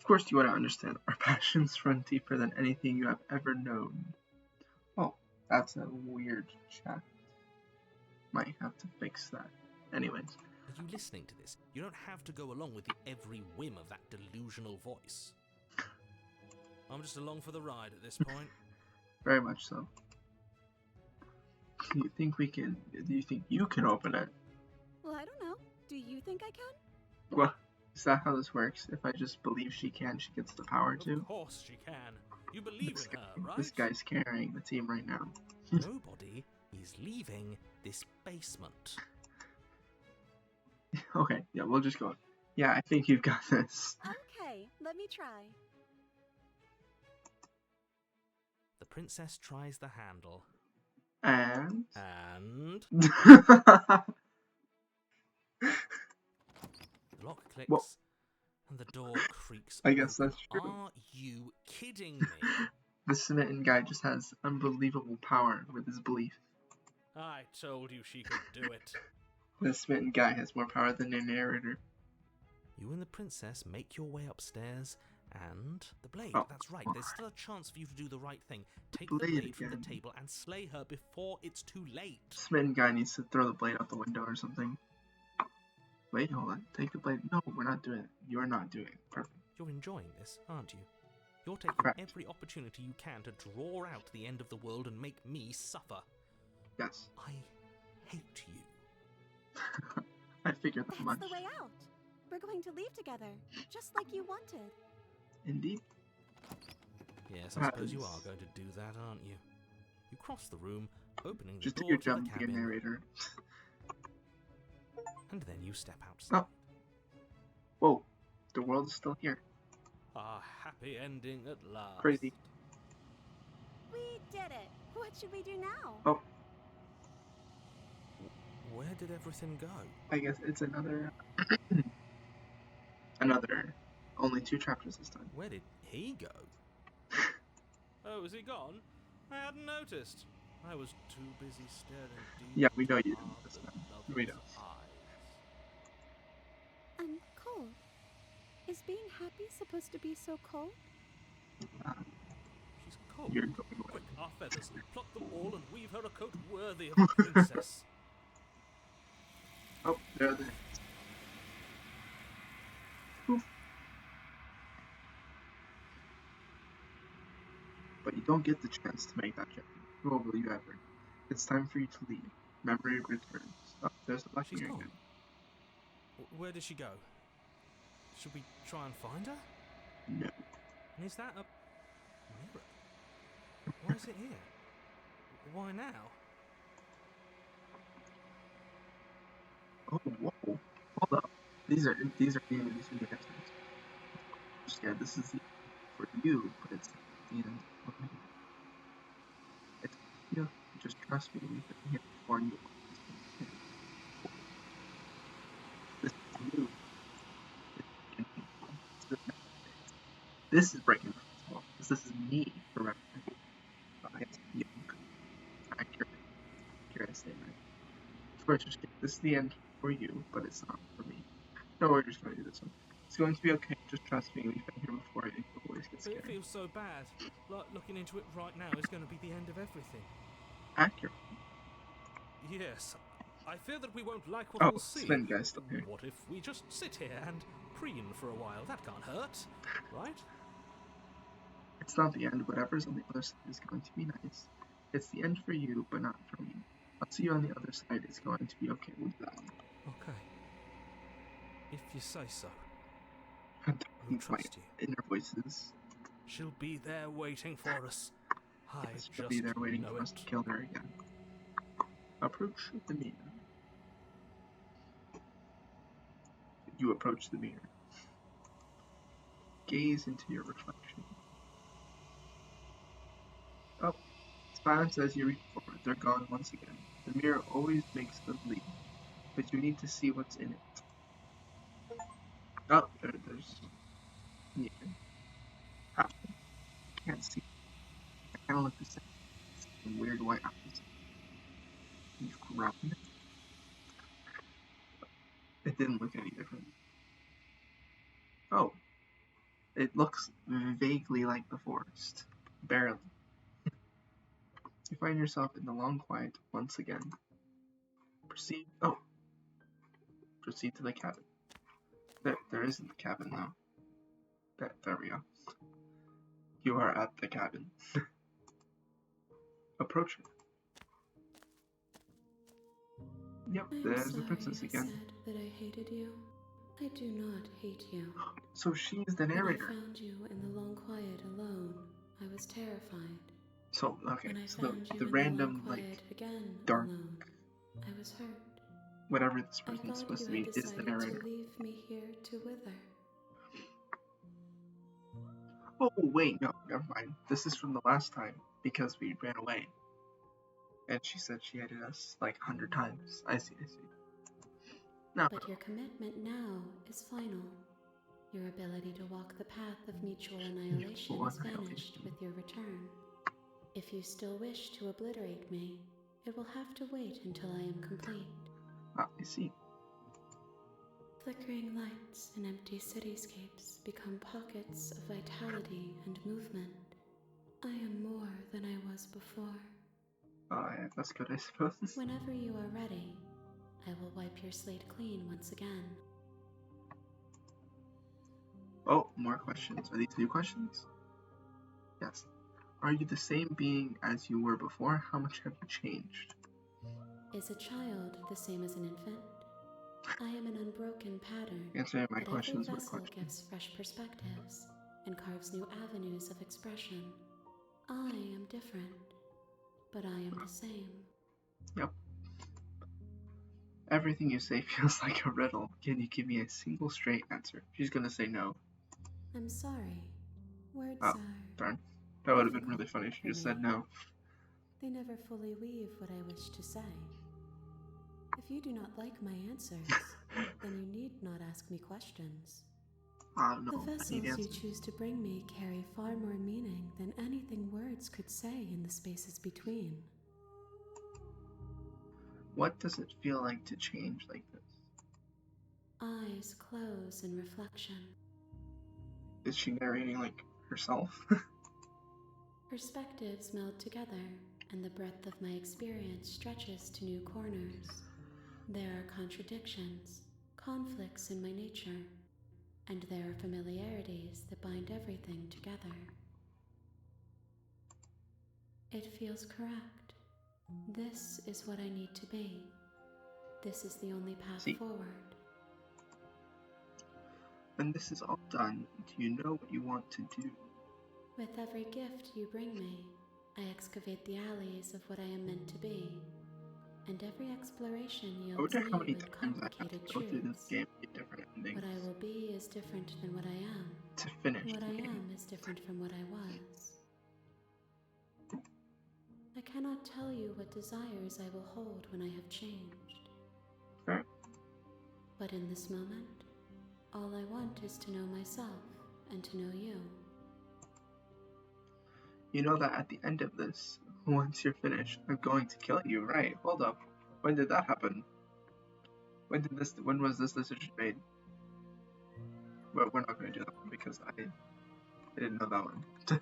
course you want to understand, our passions run deeper than anything you have ever known. Oh, that's a weird chat. Might have to fix that. Anyways. Are you listening to this? You don't have to go along with the every whim of that delusional voice. I'm just along for the ride at this point. Very much so. Do you think you can open it? Well, I don't know. Do you think I can? Well, is that how this works? If I just believe she can, she gets the power to? Of course she can. You believe in her, right? This guy's carrying the team right now. Nobody is leaving this basement. Okay, yeah, we'll just go. Yeah, I think you've got this. Okay, let me try. The princess tries the handle. And... The lock clicks. Well, and the door creaks. I guess that's true. Are you kidding me? The smitten guy just has unbelievable power with his belief. I told you she could do it. The smitten guy has more power than the narrator. You and the princess make your way upstairs, and the blade. Oh. That's right. There's still a chance for you to do the right thing. Take Blade the blade from again. the table and slay her before it's too late. Smitten guy needs to throw the blade out the window or something. Wait, hold on. Take the blade. No, we're not doing it. You're not doing it. Perfect. You're enjoying this, aren't you? You're taking Correct. every opportunity you can to draw out the end of the world and make me suffer. Yes. I hate you. I figured that That's much. the way out. We're going to leave together, just like you wanted. Indeed. Yes, I That suppose you is- are going to do that, aren't you? You cross the room, opening the Just do door your to the jump to get cabin, narrator. and then you step outside. Oh. Whoa. The world is still here. A happy ending at last. Crazy. We did it. What should we do now? Oh. Where did everything go? I guess it's another... another... Only 2 chapters this time. Where did he go? Oh, is he gone? I hadn't noticed. I was too busy staring deep. Yeah, we know you into didn't this the time. lover's We know. eyes. Cold. Is being happy supposed to be so cold? She's cold. You're going away. Quick, our feathers. Pluck them all and weave her a coat worthy of a princess. Oh, there they are. Poof. But you don't get the chance to make that jump. Nor will you ever. It's time for you to leave. Memory returns. Oh, there's the She's Buccaneer gone. again. Where did she go? Should we try and find her? No. And is that a mirror? Why is it here? Why now? Oh, whoa. Hold up. These are new items. Yeah, this is for you, but it's the end of me. It's you. Just trust me. We've been here before you. This is you. This is breaking the fourth wall. This is me remembering. I am young. Accurate. Accurate statement. Of course, just kidding. This is the end for you, but it's not for me. No, we're just going to do this one. It's going to be okay. Just trust me. We've been here before. It always gets But it scary. feels so bad. Like looking into it right now is going to be the end of everything. Accurate. Yes. I fear that we won't like what Oh, we'll see. Sven guy's still here. What if we just sit here and preen for a while? That can't hurt, right? It's not the end. Whatever's on the other side is going to be nice. It's the end for you, but not for me. I'll see you on the other side. It's going to be okay. We'll do that one. Okay. If you say so. I'm We'll talking to my trust you. inner voices. She'll be there waiting for us. I Yes, just she'll be there waiting know for us it. to kill her again. Approach the mirror. You approach the mirror. Gaze into your reflection. Oh, silence as you reach forward. They're gone once again. The mirror always makes them leave, but you need to see what's in it. Oh, there's... Yeah. Ah, can't see. I kind of look the same. some weird white eyes. You've grown. It didn't look any different. Oh. It looks vaguely like the forest. Barely. You find yourself in the long quiet once again. Proceed to the cabin. There isn't a cabin now. There we go. You are at the cabin. Approach it. Yep, there's the princess again. I said that I hated you. I do not hate you. So she's the narrator. When I found you in the long quiet alone, I was terrified. So, okay, When I so found you the in random, the long quiet again dark, alone, I was hurt. whatever this I person's thought supposed you to be, had is the decided narrator. to leave me here to wither. Oh, wait, no, never mind. This is from the last time, because we ran away. And she said she hated us like 100 times. I see. No. But your commitment now is final. Your ability to walk the path of mutual annihilation has vanished with your return. If you still wish to obliterate me, it will have to wait until I am complete. I see. Flickering lights and empty cityscapes become pockets of vitality and movement. I am more than I was before. Yeah, that's good, I suppose. Whenever you are ready, I will wipe your slate clean once again. Oh, more questions. Are these new questions? Yes. Are you the same being as you were before? How much have you changed? Is a child the same as an infant? I am an unbroken pattern. Answering my but questions every with vessel questions. gives fresh perspectives and carves new avenues of expression. I am different, but I am the same. Yep. Everything you say feels like a riddle. Can you give me a single straight answer? She's gonna say no. I'm sorry. Words Oh, are... darn. That would have been really funny if she just said no. They never fully weave what I wish to say. If you do not like my answers, then you need not ask me questions. No, The I need vessels you answers. choose to bring me carry far more meaning than anything words could say in the spaces between. What does it feel like to change like this? Eyes close in reflection. Is she narrating like herself? Perspectives meld together, and the breadth of my experience stretches to new corners. There are contradictions, conflicts in my nature, and there are familiarities that bind everything together. It feels correct. This is what I need to be. This is the only path forward. When this is all done, do you know what you want to do? With every gift you bring me, I excavate the alleys of what I am meant to be, and every exploration I yields wonder how many new and times I have complicated to go through this truths. game to get different endings. What I will be is different than what I am. To finish What the I game. am is different from what I was. I cannot tell you what desires I will hold when I have changed. Fair. But in this moment, all I want is to know myself and to know you. You know that at the end of this, once you're finished, I'm going to kill you, right? Hold up. When did that happen? When was this decision made? Well, we're not going to do that one because I didn't know that one.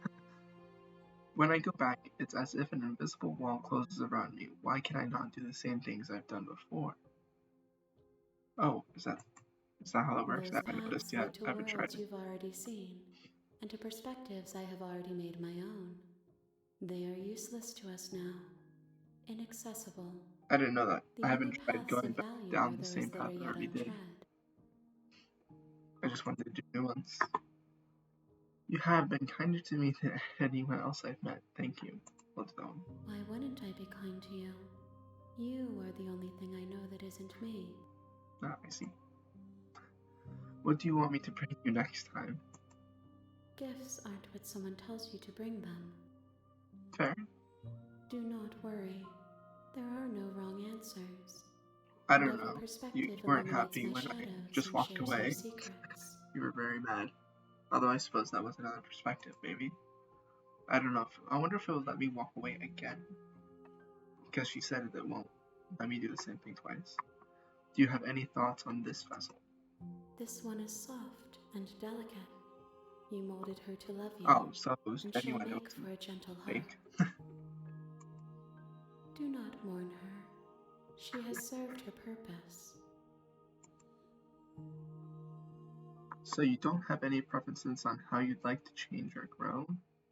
When I go back, it's as if an invisible wall closes around me. Why can I not do the same things I've done before? Oh, is that how it works? Those I haven't noticed paths yet. lead to I haven't tried worlds it. you've already seen, and to perspectives I have already made my own. They are useless to us now, inaccessible. I didn't know that. The I only haven't tried paths going of back value down are the those same that path are I yet already did. untread. I just wanted to do new ones. You have been kinder to me than anyone else I've met. Thank you. What's that one? Why wouldn't I be kind to you? You are the only thing I know that isn't me. Ah, I see. What do you want me to bring you next time? Gifts aren't what someone tells you to bring them. Fair. Do not worry. There are no wrong answers. I don't Whatever know. perspective You weren't illuminates happy my when I shadows just and walked shares away. no secrets. You were very mad. Although I suppose that was another perspective, maybe. I don't know. I wonder if it would let me walk away again. because she said it won't let me do the same thing twice. Do you have any thoughts on this vessel? This one is soft and delicate. You molded her to love you. Oh, so it was and she'll genuine. It make wasn't for a gentle heart. fake. Do not mourn her. She has served her purpose. So you don't have any preferences on how you'd like to change or grow?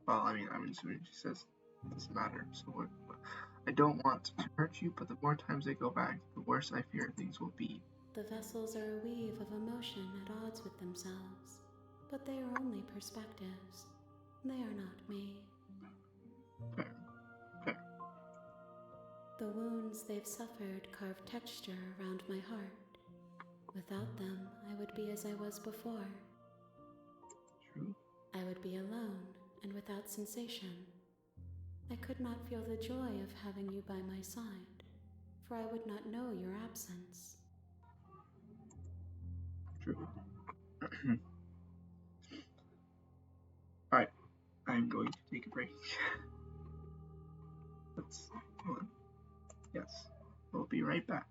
Well, I mean, I'm assuming she says it doesn't matter. So what? I don't want to hurt you, but the more times I go back, the worse I fear things will be. The vessels are a weave of emotion at odds with themselves, but they are only perspectives. They are not me. Fair. Fair. The wounds they've suffered carve texture around my heart. Without them, I would be as I was before. True. I would be alone and without sensation. I could not feel the joy of having you by my side, for I would not know your absence. True. Alright, I'm going to take a break. Hold on. Yes, we'll be right back.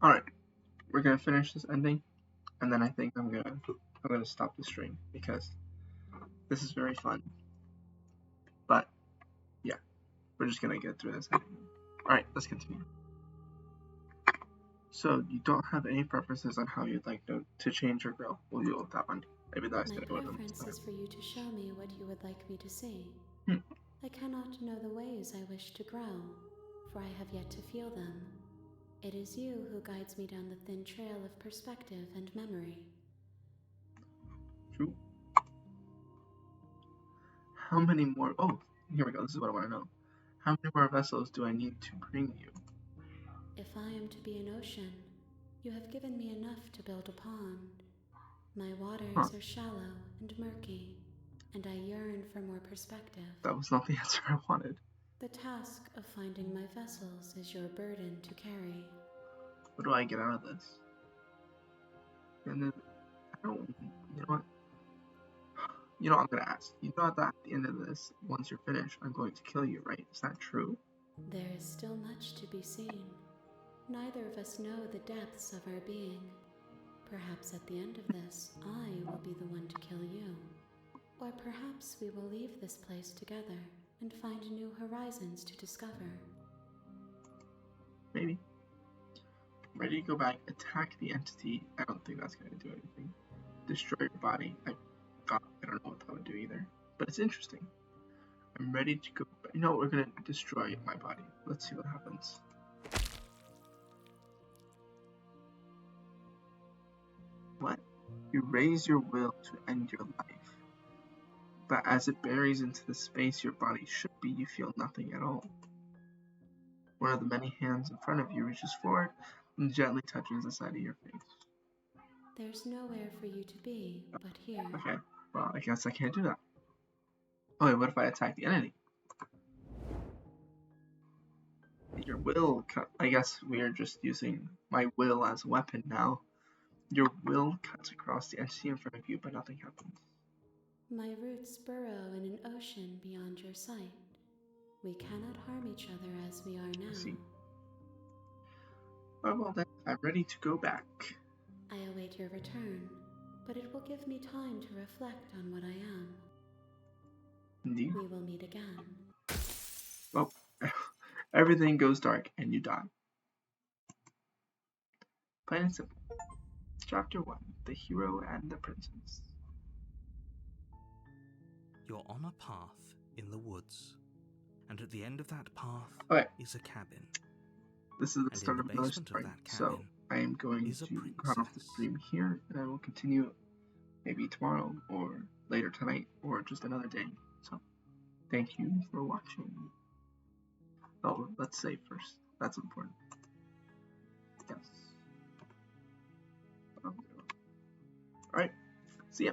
Alright, we're gonna finish this ending. and then I think I'm gonna stop the stream because this is very fun. But yeah, we're just gonna get through this. Alright, let's continue. So you don't have any preferences on how you'd like to change or grow. We'll deal with that one. Maybe that's My gonna go preference is for you to show me what you would like me to see. Hmm. I cannot know the ways I wish to grow, for I have yet to feel them. It is you who guides me down the thin trail of perspective and memory. True. How many more? Oh, here we go. This is what I want to know. How many more vessels do I need to bring you? If I am to be an ocean, you have given me enough to build a pond. My waters are shallow and murky, and I yearn for more perspective. That was not the answer I wanted. The task of finding my vessels is your burden to carry. What do I get out of this? And then, I don't, you know what? You know what I'm gonna ask. You thought that at the end of this, once you're finished, I'm going to kill you, right? Is that true? There is still much to be seen. Neither of us know the depths of our being. Perhaps at the end of this, I will be the one to kill you. Or perhaps we will leave this place together and find new horizons to discover. Maybe. Ready to go back, attack the entity. I don't think that's gonna do anything. Destroy your body. I don't know what that would do either. But it's interesting. I'm ready to go back. You know, we're gonna destroy my body. Let's see what happens. What? You raise your will to end your life. But as it buries into the space your body should be, you feel nothing at all. One of the many hands in front of you reaches forward and gently touches the side of your face. There's nowhere for you to be but here. Okay, well, I guess I can't do that. Oh wait, what if I attack the entity? Your will, I guess we are just using my will as a weapon now. Your will cuts across the entity in front of you, but nothing happens. My roots burrow in an ocean beyond your sight. We cannot harm each other as we are now. I see. Well then, I'm ready to go back. I await your return, but it will give me time to reflect on what I am. Indeed. We will meet again. Well, everything goes dark and you die. Plain and simple. Chapter 1, The Hero and the Princess. You're on a path in the woods, and at the end of that path is a cabin. This is the And start in of the another basement story, of that so cabin I am going is a to cut off the princess. stream here, and I will continue maybe tomorrow, or later tonight, or just another day. So, thank you for watching. Oh, let's save first. That's important. Yes. Alright, see ya.